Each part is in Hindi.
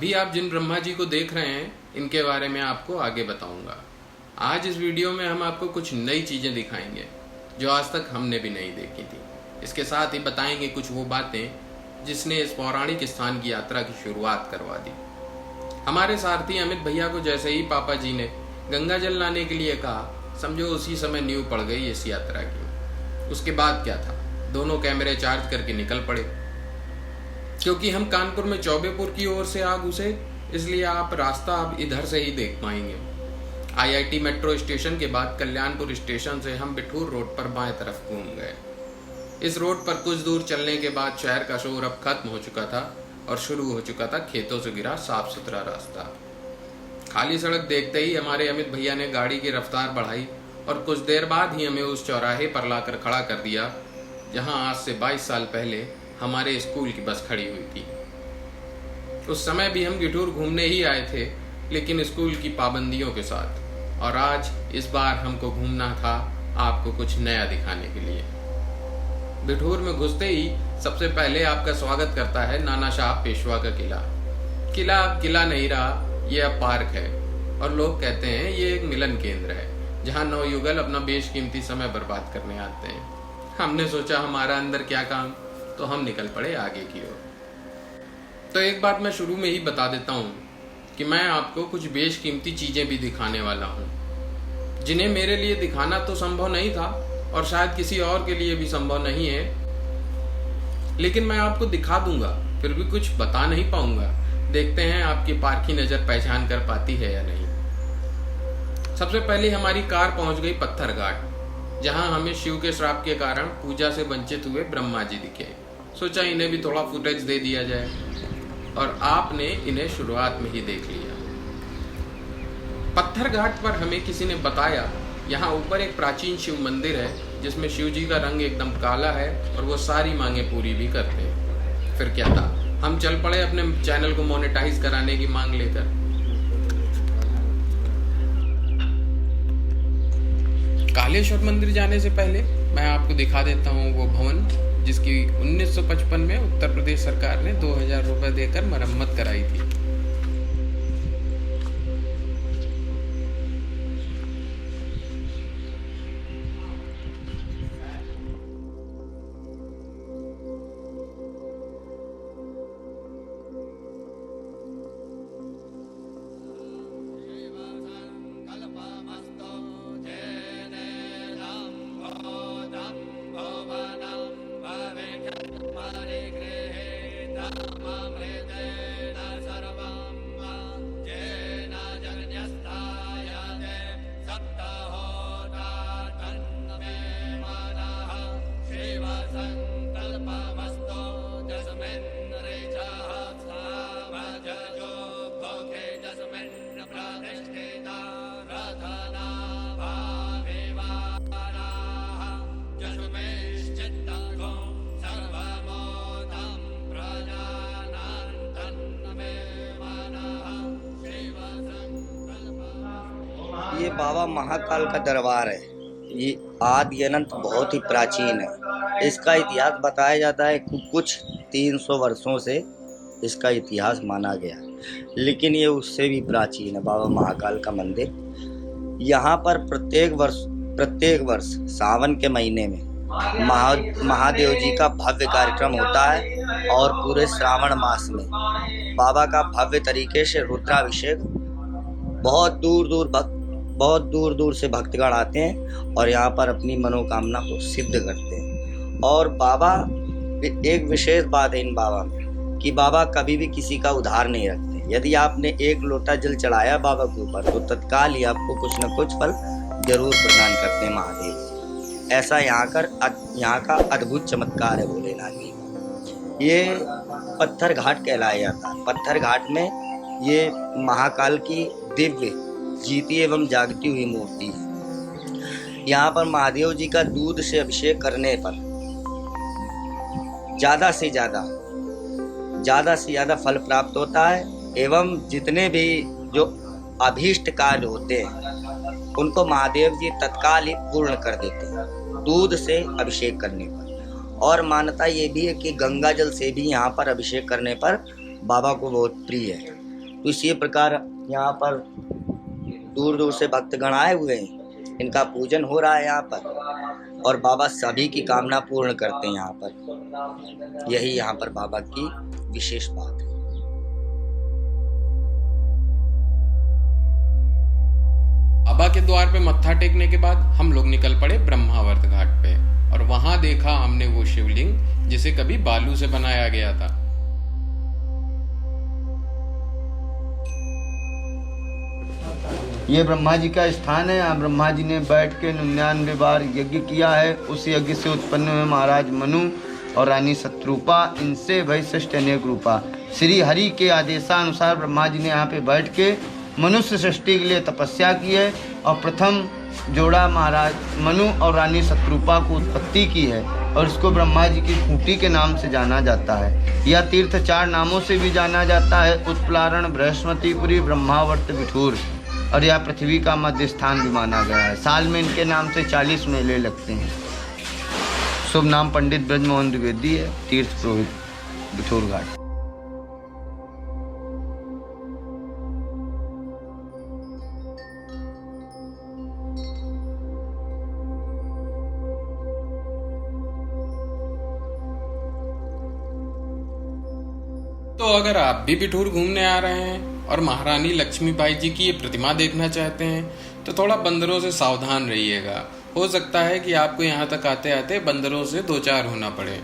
अभी आप जिन ब्रह्मा जी को देख रहे हैं इनके बारे में आपको आगे बताऊंगा। आज इस वीडियो में हम आपको कुछ नई चीज़ें दिखाएंगे जो आज तक हमने भी नहीं देखी थी। इसके साथ ही बताएंगे कुछ वो बातें जिसने इस पौराणिक स्थान की यात्रा की शुरुआत करवा दी। हमारे सारथी अमित भैया को जैसे ही पापा जी ने गंगा जल लाने के लिए कहा, समझो उसी समय नींव पड़ गई इस यात्रा की। उसके बाद क्या था, दोनों कैमरे चार्ज करके निकल पड़े। क्योंकि हम कानपुर में चौबेपुर की ओर से आ घुसे, इसलिए आप रास्ता अब इधर से ही देख पाएंगे। आईआईटी मेट्रो स्टेशन के बाद कल्याणपुर स्टेशन से हम बिठूर रोड पर बाएं तरफ घूम गए। इस रोड पर कुछ दूर चलने के बाद शहर का शोर अब खत्म हो चुका था और शुरू हो चुका था खेतों से घिरा साफ सुथरा रास्ता। खाली सड़क देखते ही हमारे अमित भैया ने गाड़ी की रफ्तार बढ़ाई और कुछ देर बाद ही हमें उस चौराहे पर लाकर खड़ा कर दिया जहां आज से 22 साल पहले हमारे स्कूल की बस खड़ी हुई थी। उस समय भी हम गिठूर घूमने ही आए थे, लेकिन स्कूल की पाबंदियों के साथ। और आज इस बार हमको घूमना था आपको कुछ नया दिखाने के लिए। बिठूर में घुसते ही सबसे पहले आपका स्वागत करता है नाना साहब पेशवा का किला। किला अब किला नहीं रहा, ये अब पार्क है और लोग कहते हैं ये एक मिलन केंद्र है जहां नवयुगल अपना बेशकीमती समय बर्बाद करने आते हैं। हमने सोचा हमारा अंदर क्या काम, तो हम निकल पड़े आगे की ओर। तो एक बात मैं शुरू में ही बता देता हूँ कि मैं आपको कुछ बेशकीमती चीजें भी दिखाने वाला हूँ जिन्हें मेरे लिए दिखाना तो संभव नहीं था और शायद किसी और के लिए भी संभव नहीं है, लेकिन मैं आपको दिखा दूंगा। फिर भी कुछ बता नहीं पाऊंगा। देखते हैं आपकी पारखी नजर पहचान कर पाती है या नहीं। सबसे पहले हमारी कार पहुंच गई पत्थर घाट, जहां हमें शिव के श्राप के कारण पूजा से वंचित हुए ब्रह्मा जी दिखे। सोचा इन्हें भी थोड़ा फुटेज दे दिया जाए और आपने इन्हें शुरुआत में ही देख लिया। पत्थर घाट पर हमें किसी ने बताया यहाँ ऊपर एक प्राचीन शिव मंदिर है जिसमें शिव जी का रंग एकदम काला है और वो सारी मांगे पूरी भी करते हैं। फिर क्या था, हम चल पड़े अपने चैनल को मोनेटाइज कराने की मांग लेकर। कालेश्वर मंदिर जाने से पहले मैं आपको दिखा देता हूँ वो भवन जिसकी 1955 में उत्तर प्रदेश सरकार ने 2000 रुपए देकर मरम्मत कराई थी। ये बाबा महाकाल का दरबार है। ये आदि अनंत बहुत ही प्राचीन है। इसका इतिहास बताया जाता है कि कुछ 300 वर्षों से इसका इतिहास माना गया, लेकिन ये उससे भी प्राचीन है बाबा महाकाल का मंदिर। यहाँ पर प्रत्येक वर्ष सावन के महीने में महादेव जी का भव्य कार्यक्रम होता है और पूरे श्रावण मास में बाबा का भव्य तरीके से रुद्राभिषेक बहुत दूर दूर से भक्तगण आते हैं और यहाँ पर अपनी मनोकामना को सिद्ध करते हैं। और बाबा, एक विशेष बात है इन बाबा में कि बाबा कभी भी किसी का उधार नहीं रखते। यदि आपने एक लोटा जल चढ़ाया बाबा के ऊपर तो तत्काल ही आपको कुछ न कुछ फल जरूर प्रदान करते हैं महादेव। ऐसा यहाँ का अद्भुत चमत्कार है भोलेनाथ जी का। ये पत्थर घाट कहलाया जाता है। पत्थर घाट में ये महाकाल की दिव्य जीती एवं जागती हुई मूर्ति है। यहाँ पर महादेव जी का दूध से अभिषेक करने पर ज्यादा से ज्यादा फल प्राप्त होता है एवं जितने भी जो अभीष्ट कार्य होते हैं उनको महादेव जी तत्काल ही पूर्ण कर देते हैं दूध से अभिषेक करने पर। और मान्यता ये भी है कि गंगा जल से भी यहाँ पर अभिषेक करने पर बाबा को बहुत प्रिय है। तो इसी प्रकार यहाँ पर दूर दूर से भक्तगण आए हुए हैं, इनका पूजन हो रहा है यहाँ पर, और बाबा सभी की कामना पूर्ण करते हैं यहाँ पर। यही यहाँ पर बाबा की विशेष बात है। बाबा के द्वार पे मत्था टेकने के बाद हम लोग निकल पड़े ब्रह्मावर्त घाट पे, और वहां देखा हमने वो शिवलिंग जिसे कभी बालू से बनाया गया था। ये ब्रह्मा जी का स्थान है। यहाँ ब्रह्मा जी ने बैठ के 99 बार यज्ञ किया है। उस यज्ञ से उत्पन्न हुए महाराज मनु और रानी शत्रुपा, इनसे भई सृष्टि अनेक रूपा। श्री हरि के आदेशानुसार ब्रह्मा जी ने यहाँ पे बैठ के मनुष्य सृष्टि के लिए तपस्या की है, और प्रथम जोड़ा महाराज मनु और रानी शत्रुपा को उत्पत्ति की है, और इसको ब्रह्मा जी की खूंटी के नाम से जाना जाता है। यह तीर्थ 4 नामों से भी जाना जाता है: उत्पलारण, बृहस्पतिपुरी, ब्रह्मावर्त, बिठूर, और यह पृथ्वी का मध्य स्थान भी माना गया है। साल में इनके नाम से 40 मेले लगते हैं। शुभ नाम पंडित ब्रजमोहन द्विवेदी है, तीर्थ पुरोहित, बिठूर घाट। तो अगर आप भी बिठूर घूमने आ रहे हैं और महारानी लक्ष्मीबाई जी की ये प्रतिमा देखना चाहते हैं तो थोड़ा बंदरों से सावधान रहिएगा। हो सकता है कि आपको यहाँ तक आते आते बंदरों से 2-4 होना पड़े।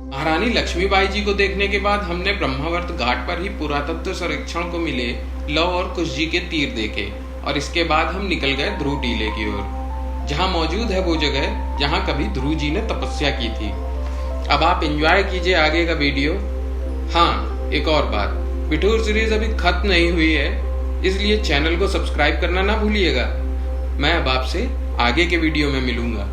महारानी लक्ष्मीबाई जी को देखने के बाद हमने ब्रह्मावर्त घाट पर ही पुरातत्व संरक्षण को मिले लव और कुश जी के तीर देखे, और इसके बाद हम निकल गए ध्रुव टीले की ओर, जहाँ मौजूद है वो जगह जहाँ कभी ध्रुव जी ने तपस्या की थी। अब आप एंजॉय कीजिए आगे का वीडियो। हाँ, एक और बात, बिठूर सीरीज अभी खत्म नहीं हुई है, इसलिए चैनल को सब्सक्राइब करना ना भूलिएगा। मैं अब आपसे आगे के वीडियो में मिलूंगा।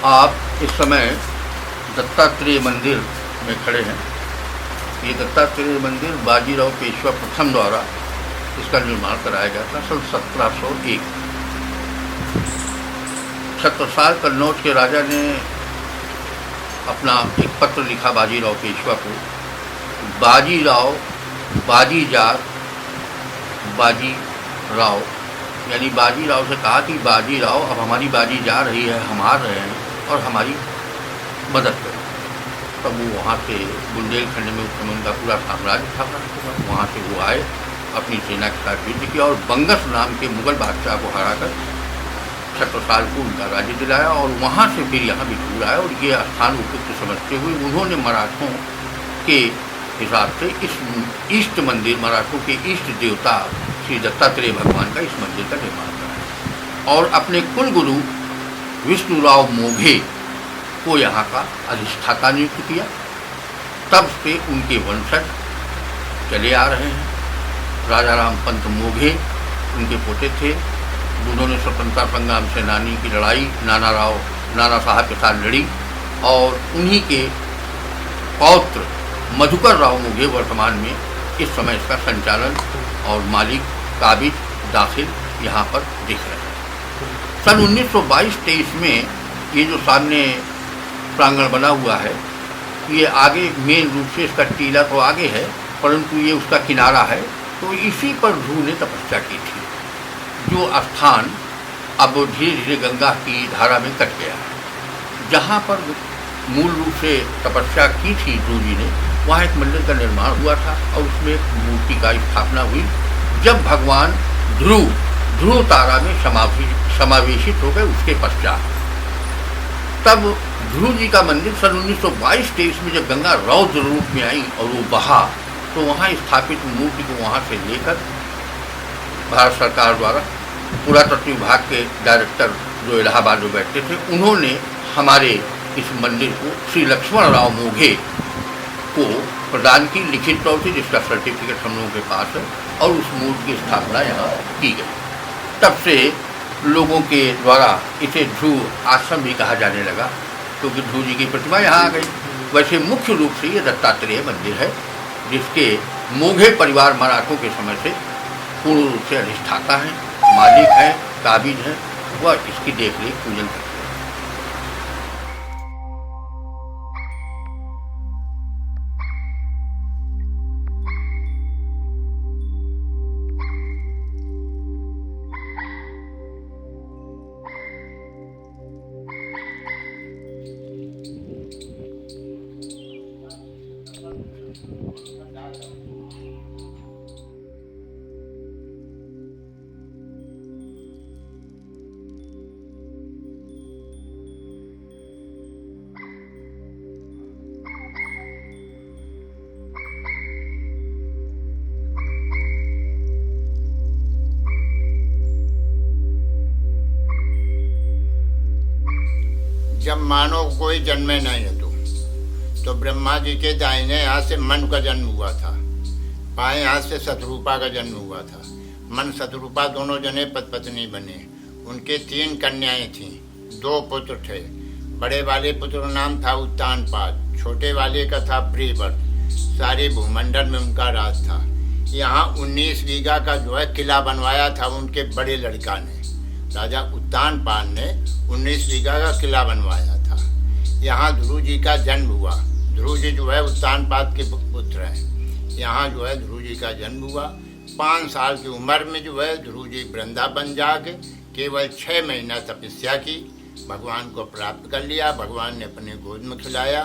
आप इस समय दत्तात्रेय मंदिर में खड़े हैं। ये दत्तात्रेय मंदिर बाजीराव पेशवा प्रथम द्वारा इसका निर्माण कराया गया था सन 1701। छत्रसाल कन्नौज के राजा ने अपना एक पत्र लिखा बाजीराव पेशवा को। बाजीराव, बाजीजार, बाजीराव, यानी बाजीराव से कहा कि बाजीराव अब हमारी बाजी जा रही है, हम हार रहे हैं और हमारी मदद करें। तब वो वहाँ से बुंदेलखंड में उस समय उनका पूरा साम्राज्य था, वहाँ से वो आए, अपनी सेना के साथ युद्ध किया और बंगस नाम के मुगल बादशाह को हराकर छत्रसाल को उनका राज्य दिलाया, और वहाँ से फिर यहाँ बिठूर आया। और ये स्थान उपयुक्त समझते हुए उन्होंने मराठों के हिसाब से इस इष्ट मंदिर, मराठों के इष्ट देवता श्री दत्तात्रेय भगवान का इस मंदिर का निर्माण कराया, और अपने कुल गुरु विष्णुराव मोघे को यहाँ का अधिष्ठाता नियुक्त किया। तब से उनके वंशज चले आ रहे हैं। राजा राम पंत मोघे उनके पोते थे। उन्होंने स्वतंत्रता संग्राम सेनानी की लड़ाई नाना साहब के साथ लड़ी, और उन्हीं के पौत्र मधुकर राव मोघे वर्तमान में इस समय इसका संचालन और मालिक काबिज दाखिल यहाँ पर दिख रहे हैं। सन 1922-23 में ये जो सामने प्रांगण बना हुआ है, ये आगे मेन रूप से इसका टीला तो आगे है, परंतु ये उसका किनारा है, तो इसी पर ध्रुव ने तपस्या की थी। जो स्थान अब धीरे धीरे गंगा की धारा में कट गया है। जहाँ पर मूल रूप से तपस्या की थी ध्रुव जी ने, वहाँ एक मंदिर का निर्माण हुआ था और उसमें एक मूर्ति का स्थापना हुई। जब भगवान ध्रुव तारा में समावेशित हो गए उसके पश्चात, तब ध्रुव जी का मंदिर सन 1922-23 में जब गंगा रौद्र रूप में आई और वो बहा, तो वहाँ स्थापित मूर्ति को वहाँ से लेकर भारत सरकार द्वारा पुरातत्व विभाग के डायरेक्टर जो इलाहाबाद में बैठते थे, उन्होंने हमारे इस मंदिर को श्री लक्ष्मण राव मोघे को प्रदान की लिखित तौर से, जिसका सर्टिफिकेट हम लोगों के पास है, और उस मूर्ति की स्थापना यहाँ की गई। तब से लोगों के द्वारा इसे ध्रुव आश्रम भी कहा जाने लगा, क्योंकि ध्रुव जी की प्रतिमा यहाँ आ गई। वैसे मुख्य रूप से ये दत्तात्रेय मंदिर है, जिसके मोघे परिवार मराठों के समय से पूर्ण रूप से अधिष्ठाता है, मालिक है, काबिज है, वह इसकी देखरेख पूजन करते हैं। जब मानो कोई जन्मे नहीं है तो ब्रह्मा जी के दाहिने हाथ से मन का जन्म हुआ था, बाएं हाथ से शत्रुपा का जन्म हुआ था। मन शत्रुपा दोनों जने पति पत्नी बने। उनके 3 कन्याएं थीं, 2 पुत्र थे। बड़े वाले पुत्र का नाम था उत्तानपाद, छोटे वाले का था प्रियव्रत। सारे भूमंडल में उनका राज था। यहाँ 19 बीघा का जो है किला बनवाया था उनके बड़े लड़का ने, राजा उत्तानपाद ने 19 बीघा का किला बनवाया था। यहाँ ध्रुव जी का जन्म हुआ। ध्रुव जी जो है उत्तानपाद के पुत्र हैं। यहाँ जो है ध्रुव जी का जन्म हुआ। 5 साल की उम्र में जो है ध्रुव जी वृंदावन जाके केवल 6 महीना तपस्या की, भगवान को प्राप्त कर लिया। भगवान ने अपने गोद में खिलाया।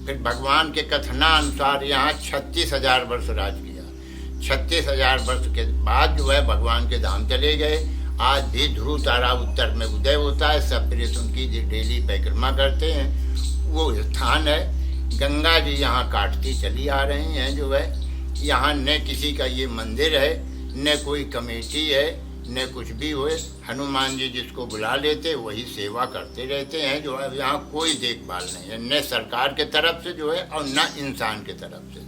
फिर भगवान के कथनानुसार यहाँ 36,000 वर्ष राज किया। 36,000 वर्ष के बाद जो है भगवान के धाम चले गए। आज भी ध्रुव तारा उत्तर में उदय होता है, सब प्रेस उनकी डेली परिक्रमा करते हैं। वो स्थान है। गंगा जी यहाँ काटती चली आ रही हैं जो है। यहाँ न किसी का ये मंदिर है, न कोई कमेटी है, न कुछ भी हो। हनुमान जी जिसको बुला लेते वही सेवा करते रहते हैं जो है। यहाँ कोई देखभाल नहीं है, न सरकार के तरफ से जो है और न इंसान के तरफ से।